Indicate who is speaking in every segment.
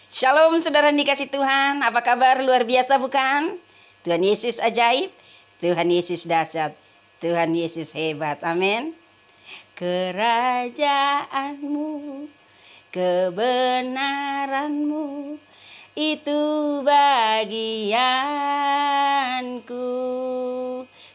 Speaker 1: Shalom saudara dikasih Tuhan, apa kabar? Luar biasa bukan? Tuhan Yesus ajaib, Tuhan Yesus dahsyat, Tuhan Yesus hebat, amin. Kerajaanmu, kebenaranmu, itu bagianku.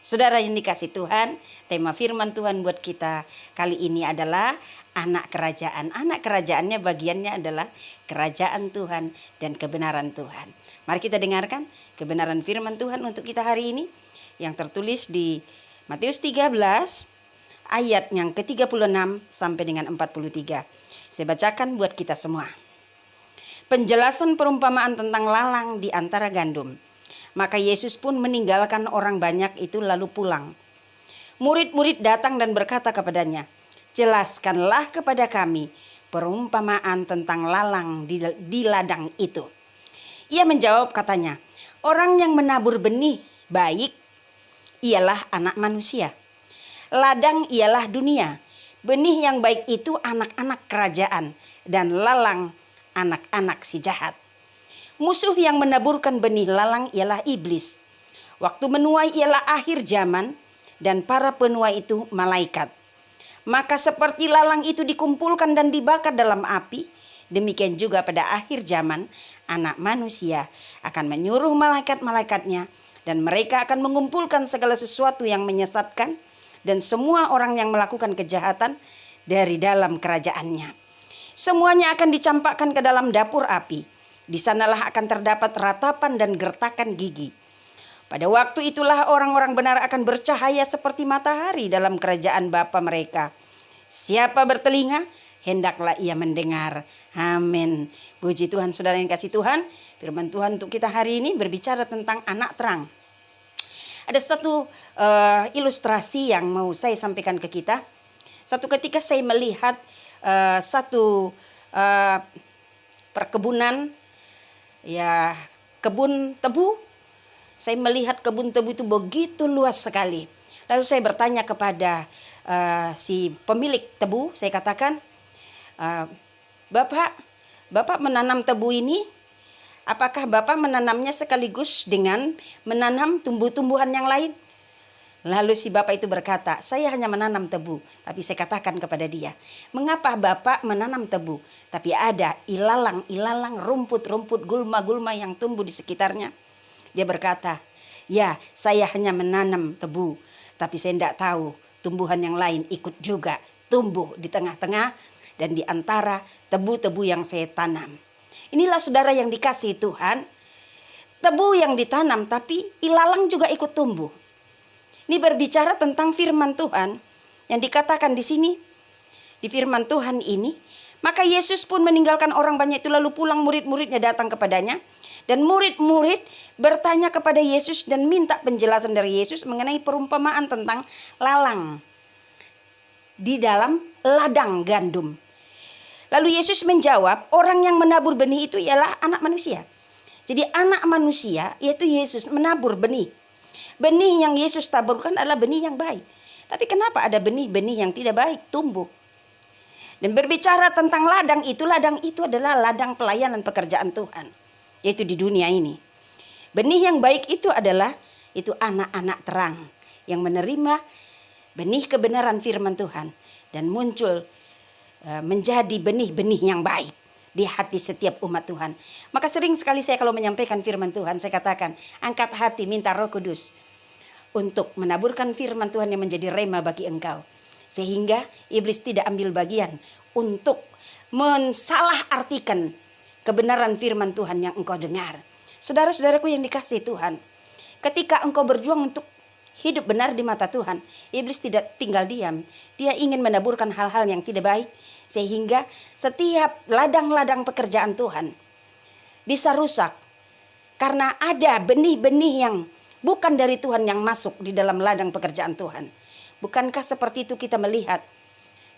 Speaker 1: Saudara yang dikasih Tuhan, tema firman Tuhan buat kita kali ini adalah anak kerajaan. Anak kerajaannya bagiannya adalah kerajaan Tuhan dan kebenaran Tuhan. Mari kita dengarkan kebenaran firman Tuhan untuk kita hari ini yang tertulis di Matius 13 ayat yang ke-36 sampai dengan 43. Saya bacakan buat kita semua. Penjelasan perumpamaan tentang lalang di antara gandum. Maka Yesus pun meninggalkan orang banyak itu lalu pulang. Murid-murid datang dan berkata kepadanya, "Jelaskanlah kepada kami perumpamaan tentang lalang di ladang itu." Ia menjawab katanya, "Orang yang menabur benih baik ialah anak manusia. Ladang ialah dunia. Benih yang baik itu anak-anak kerajaan dan lalang anak-anak si jahat. Musuh yang menaburkan benih lalang ialah iblis. Waktu menuai ialah akhir zaman dan para penuai itu malaikat. Maka seperti lalang itu dikumpulkan dan dibakar dalam api, demikian juga pada akhir zaman anak manusia akan menyuruh malaikat-malaikatnya dan mereka akan mengumpulkan segala sesuatu yang menyesatkan dan semua orang yang melakukan kejahatan dari dalam kerajaannya. Semuanya akan dicampakkan ke dalam dapur api. Di sanalah akan terdapat ratapan dan gertakan gigi. Pada waktu itulah orang-orang benar akan bercahaya seperti matahari dalam kerajaan Bapa mereka. Siapa bertelinga, hendaklah ia mendengar. Amin. Puji Tuhan, saudara yang kasih Tuhan. Firman Tuhan untuk kita hari ini berbicara tentang anak terang. Ada satu ilustrasi yang mau saya sampaikan ke kita. Satu ketika saya melihat satu perkebunan, ya kebun tebu. Saya melihat kebun tebu itu begitu luas sekali. Lalu saya bertanya kepada si pemilik tebu, saya katakan, Bapak menanam tebu ini, apakah Bapak menanamnya sekaligus dengan menanam tumbuh-tumbuhan yang lain? Lalu si bapak itu berkata, "Saya hanya menanam tebu." Tapi saya katakan kepada dia, "Mengapa Bapak menanam tebu? Tapi ada ilalang, rumput-rumput, gulma-gulma yang tumbuh di sekitarnya." Dia berkata, "Ya, saya hanya menanam tebu. Tapi saya tidak tahu tumbuhan yang lain ikut juga tumbuh di tengah-tengah dan di antara tebu-tebu yang saya tanam." Inilah saudara yang dikasihi Tuhan. Tebu yang ditanam tapi ilalang juga ikut tumbuh. Ini berbicara tentang firman Tuhan yang dikatakan di sini. Di firman Tuhan ini, maka Yesus pun meninggalkan orang banyak itu lalu pulang, murid-muridnya datang kepadanya. Dan murid-murid bertanya kepada Yesus dan minta penjelasan dari Yesus mengenai perumpamaan tentang lalang di dalam ladang gandum. Lalu Yesus menjawab, orang yang menabur benih itu ialah anak manusia. Jadi anak manusia yaitu Yesus menabur benih. Benih yang Yesus taburkan adalah benih yang baik. Tapi kenapa ada benih-benih yang tidak baik tumbuh? Dan berbicara tentang ladang itu adalah ladang pelayanan pekerjaan Tuhan. Yaitu di dunia ini. Benih yang baik itu adalah itu anak-anak terang yang menerima benih kebenaran firman Tuhan. Dan muncul menjadi benih-benih yang baik di hati setiap umat Tuhan. Maka sering sekali saya kalau menyampaikan firman Tuhan, saya katakan, angkat hati, minta Roh Kudus untuk menaburkan firman Tuhan yang menjadi rema bagi engkau. Sehingga iblis tidak ambil bagian untuk mensalahartikan kebenaran firman Tuhan yang engkau dengar. Saudara-saudaraku yang dikasihi Tuhan, ketika engkau berjuang untuk hidup benar di mata Tuhan, iblis tidak tinggal diam. Dia ingin menaburkan hal-hal yang tidak baik. Sehingga setiap ladang-ladang pekerjaan Tuhan bisa rusak. Karena ada benih-benih yang bukan dari Tuhan yang masuk di dalam ladang pekerjaan Tuhan. Bukankah seperti itu kita melihat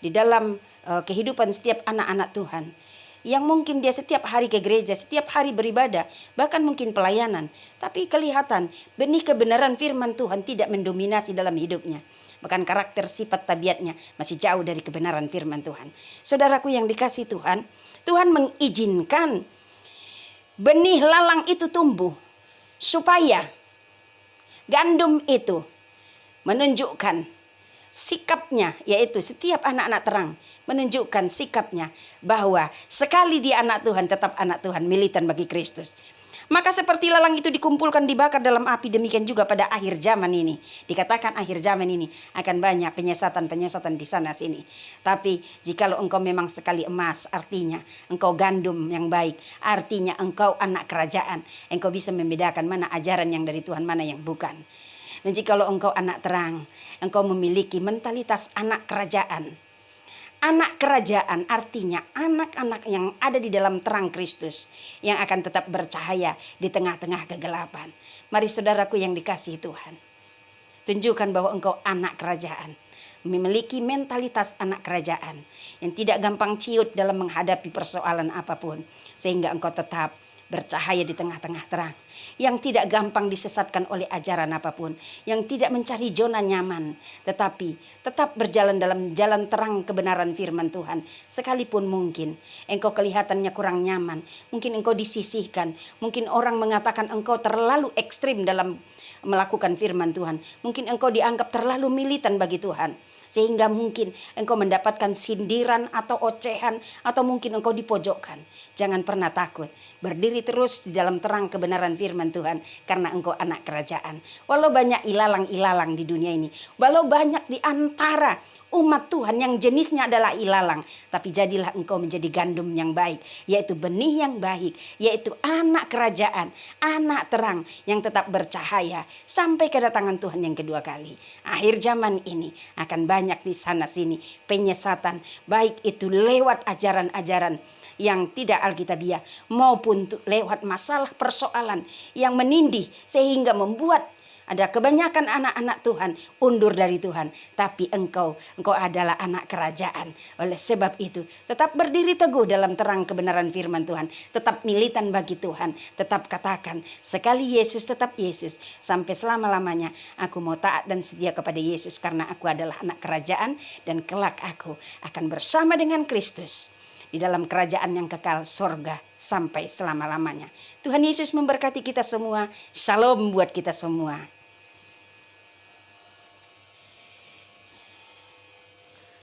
Speaker 1: di dalam kehidupan setiap anak-anak Tuhan. Yang mungkin dia setiap hari ke gereja, setiap hari beribadah, bahkan mungkin pelayanan. Tapi kelihatan benih kebenaran firman Tuhan tidak mendominasi dalam hidupnya. Bahkan karakter, sifat, tabiatnya masih jauh dari kebenaran firman Tuhan. Saudaraku yang dikasihi Tuhan, Tuhan mengizinkan benih lalang itu tumbuh, supaya gandum itu menunjukkan sikapnya, yaitu setiap anak-anak terang menunjukkan sikapnya bahwa sekali dia anak Tuhan, tetap anak Tuhan, militan bagi Kristus. Maka seperti lalang itu dikumpulkan, dibakar dalam api, demikian juga pada akhir zaman ini. Dikatakan akhir zaman ini akan banyak penyesatan-penyesatan di sana sini. Tapi jikalau engkau memang sekali emas, artinya engkau gandum yang baik, artinya engkau anak kerajaan. Engkau bisa membedakan mana ajaran yang dari Tuhan, mana yang bukan. Dan jikalau engkau anak terang, engkau memiliki mentalitas anak kerajaan. Anak kerajaan artinya anak-anak yang ada di dalam terang Kristus, yang akan tetap bercahaya di tengah-tengah kegelapan. Mari saudaraku yang dikasihi Tuhan, tunjukkan bahwa engkau anak kerajaan, memiliki mentalitas anak kerajaan, yang tidak gampang ciut dalam menghadapi persoalan apapun, sehingga engkau tetap bercahaya di tengah-tengah terang, yang tidak gampang disesatkan oleh ajaran apapun, yang tidak mencari zona nyaman, tetapi tetap berjalan dalam jalan terang kebenaran firman Tuhan. Sekalipun mungkin engkau kelihatannya kurang nyaman, mungkin engkau disisihkan, mungkin orang mengatakan engkau terlalu ekstrim dalam melakukan firman Tuhan, mungkin engkau dianggap terlalu militan bagi Tuhan, sehingga mungkin engkau mendapatkan sindiran atau ocehan, atau mungkin engkau dipojokkan. Jangan pernah takut, berdiri terus di dalam terang kebenaran firman Tuhan, karena engkau anak kerajaan. Walau banyak ilalang-ilalang di dunia ini, walau banyak di antara umat Tuhan yang jenisnya adalah ilalang, tapi jadilah engkau menjadi gandum yang baik, yaitu benih yang baik, yaitu anak kerajaan, anak terang yang tetap bercahaya sampai kedatangan Tuhan yang kedua kali. Akhir zaman ini akan banyak di sana sini penyesatan, baik itu lewat ajaran-ajaran yang tidak alkitabiah, maupun lewat masalah persoalan yang menindih, sehingga membuat ada kebanyakan anak-anak Tuhan undur dari Tuhan. Tapi engkau adalah anak kerajaan. Oleh sebab itu, tetap berdiri teguh dalam terang kebenaran firman Tuhan. Tetap militan bagi Tuhan. Tetap katakan, sekali Yesus tetap Yesus. Sampai selama-lamanya aku mau taat dan setia kepada Yesus, karena aku adalah anak kerajaan, dan kelak aku akan bersama dengan Kristus di dalam kerajaan yang kekal sorga sampai selama-lamanya. Tuhan Yesus memberkati kita semua. Shalom buat kita semua.